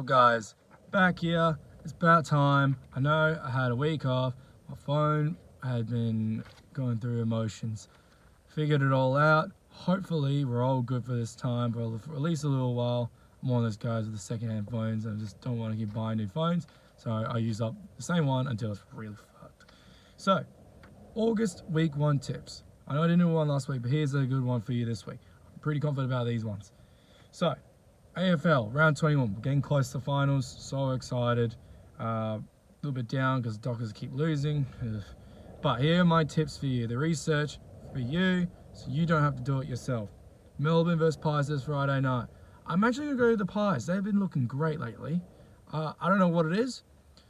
Guys, back here. It's about time. I know I had a week off. My phone had been going through emotions. Figured it all out. Hopefully we're all good for this time, but for at least a little while. I'm one of those guys with the second-hand phones. I just don't want to keep buying new phones, so I use up the same one until it's really fucked. So, August week 1 tips. I know I didn't do one last week, but here's a good one for you this week. I'm pretty confident about these ones. So, AFL, round 21. We're getting close to finals. So excited. A little bit down because the Dockers keep losing. But here are my tips for you. The research for you, so you don't have to do it yourself. Melbourne versus Pies this Friday night. I'm actually going to go to the Pies. They've been looking great lately. I don't know what it is.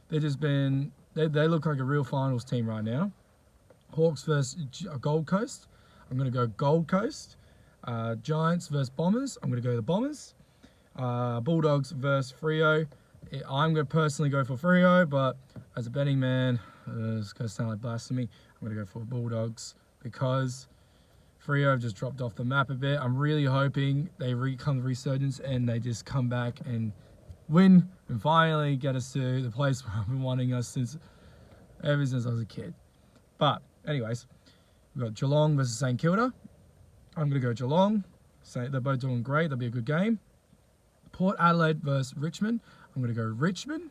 They've just been... They look like a real finals team right now. Hawks versus Gold Coast. I'm going to go Gold Coast. Giants versus Bombers. I'm going to go the Bombers. Bulldogs versus Freo. I'm going to personally go for Freo, but as a betting man, it's going to sound like blasphemy. I'm going to go for Bulldogs because Freo have just dropped off the map a bit. I'm really hoping they come to resurgence and they just come back and win and finally get us to the place where I've been wanting us ever since I was a kid. But anyways, we've got Geelong versus St Kilda. I'm going to go Geelong. They're both doing great. That'll be a good game. Port Adelaide versus Richmond. I'm going to go Richmond.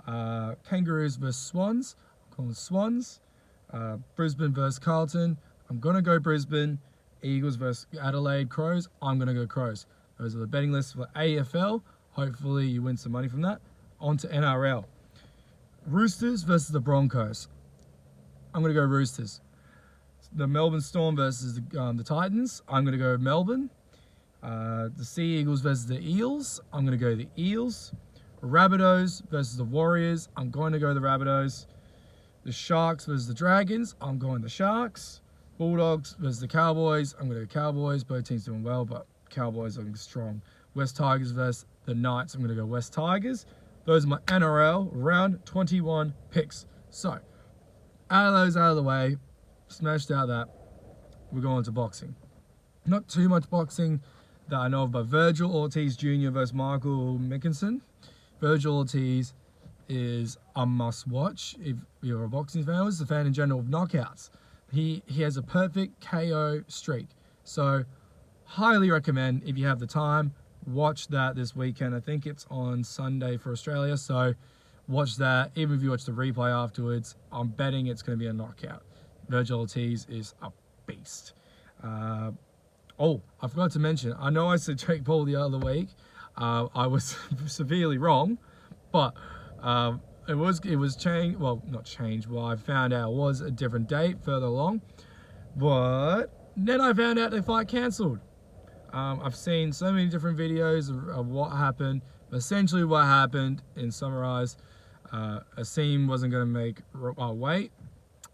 Kangaroos versus Swans. I'm going Swans. Brisbane versus Carlton. I'm going to go Brisbane. Eagles versus Adelaide Crows. I'm going to go Crows. Those are the betting lists for AFL. Hopefully you win some money from that. On to NRL. Roosters versus the Broncos. I'm going to go Roosters. The Melbourne Storm versus the Titans. I'm going to go Melbourne. The Sea Eagles versus the Eels. I'm going to go the Eels. Rabbitohs versus the Warriors. I'm going to go the Rabbitohs. The Sharks versus the Dragons. I'm going the Sharks. Bulldogs versus the Cowboys. I'm going to go Cowboys. Both teams doing well, but Cowboys looking strong. West Tigers versus the Knights. I'm going to go West Tigers. Those are my NRL round 21 picks. So, out of those out of the way, smashed out that, we're going to boxing. Not too much boxing that I know of, but Virgil Ortiz Jr. versus Michael Mickinson. Virgil Ortiz is a must-watch if you're a boxing fan. I was a fan in general of knockouts. He has a perfect KO streak. So, highly recommend, if you have the time, watch that this weekend. I think it's on Sunday for Australia, so watch that. Even if you watch the replay afterwards, I'm betting it's going to be a knockout. Virgil Ortiz is a beast. Oh, I forgot to mention, I know I said Jake Paul the other week. I was severely wrong, but it was changed. Well, not changed. Well, I found out it was a different date further along. But then I found out the fight cancelled. I've seen so many different videos of what happened. Essentially what happened, in summarize, Asim wasn't going to make weight.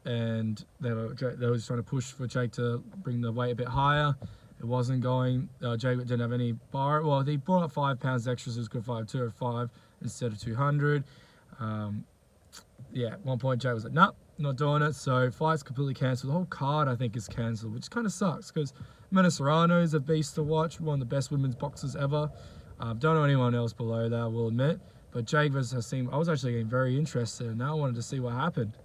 And they were just trying to push for Jake to bring the weight a bit higher. It wasn't going. Jake didn't have any bar. Well, he brought up 5 pounds extra, so he was good 205 instead of 200. Yeah, at one point Jake was like, "Nah, not doing it." So fight's completely cancelled. The whole card, I think, is cancelled, which kind of sucks because Mena Serrano is a beast to watch. One of the best women's boxers ever. Don't know anyone else below that, I will admit. But Jake versus Hasim, I was actually getting very interested, and now I wanted to see what happened.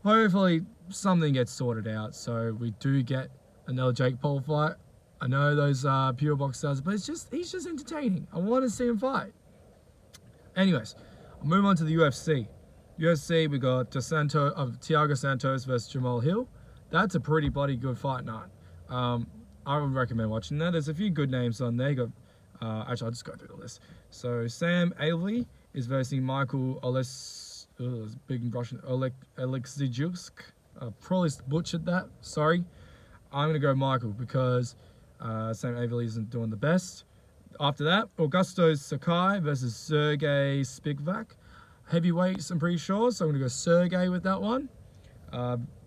Hopefully something gets sorted out so we do get another Jake Paul fight. I know those pure boxers, but he's just entertaining. I want to see him fight. Anyways, I'll move on to the UFC. UFC, we got Thiago Santos versus Jamal Hill. That's a pretty bloody good fight night. I would recommend watching that. There's a few good names on there. You got, actually, I'll just go through the list. So Sam Alvey is versing Michael big Russian Alexijuk. Probably butchered that. Sorry. I'm going to go Michael because Sam Alvey isn't doing the best. After that, Augusto Sakai versus Sergey Spivak. Heavyweights, I'm pretty sure, so I'm going to go Sergey with that one.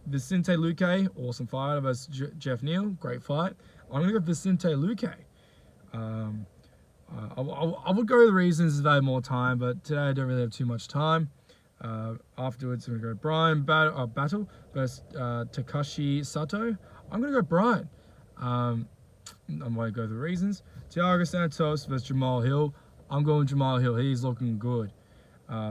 Vicente Luque, awesome fighter, versus Jeff Neal, great fight. I'm going to go Vicente Luque. I would go to the reasons if I had more time, but today I don't really have too much time. Afterwards, I'm going to go Brian Battle versus Takashi Sato. I'm going to go Brian. I'm going to go the reasons. Thiago Santos versus Jamal Hill. I'm going Jamal Hill. He's looking good.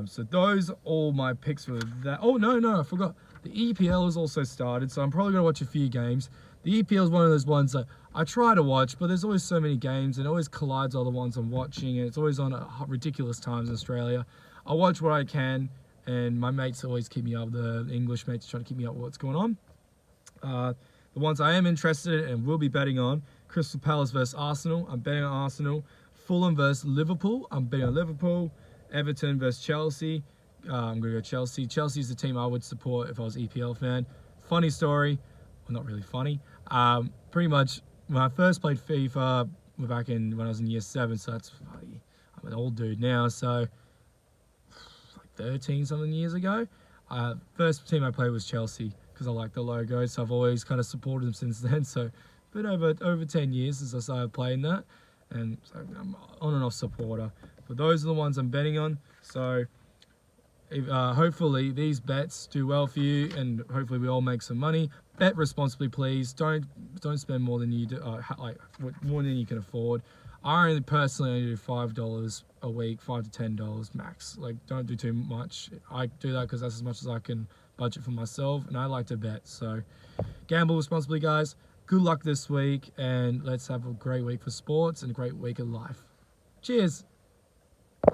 So those are all my picks for that. Oh, no, I forgot. The EPL has also started, so I'm probably going to watch a few games. The EPL is one of those ones that I try to watch, but there's always so many games, and it always collides all the ones I'm watching, and it's always on at ridiculous times in Australia. I watch what I can, and my mates always keep me up. The English mates try to keep me up with what's going on. The ones I am interested in and will be betting on, Crystal Palace versus Arsenal. I'm betting on Arsenal. Fulham versus Liverpool. I'm betting on Liverpool. Everton versus Chelsea. I'm going to go Chelsea. Chelsea's the team I would support if I was an EPL fan. Funny story. Well, not really funny. Pretty much, when I first played FIFA, back in when I was in year 7, so that's funny. I'm an old dude now, so like 13 something years ago. First team I played was Chelsea because I like the logo, so I've always kind of supported them since then. So, been over 10 years since I started playing that, and so I'm on and off supporter. But those are the ones I'm betting on. So hopefully these bets do well for you, and hopefully we all make some money. Bet responsibly, please. Don't spend more than you do, more than you can afford. I personally only do $5 a week, $5 to $10 max. Like, don't do too much. I do that because that's as much as I can budget for myself, and I like to bet. So gamble responsibly, guys. Good luck this week, and let's have a great week for sports and a great week of life. Cheers.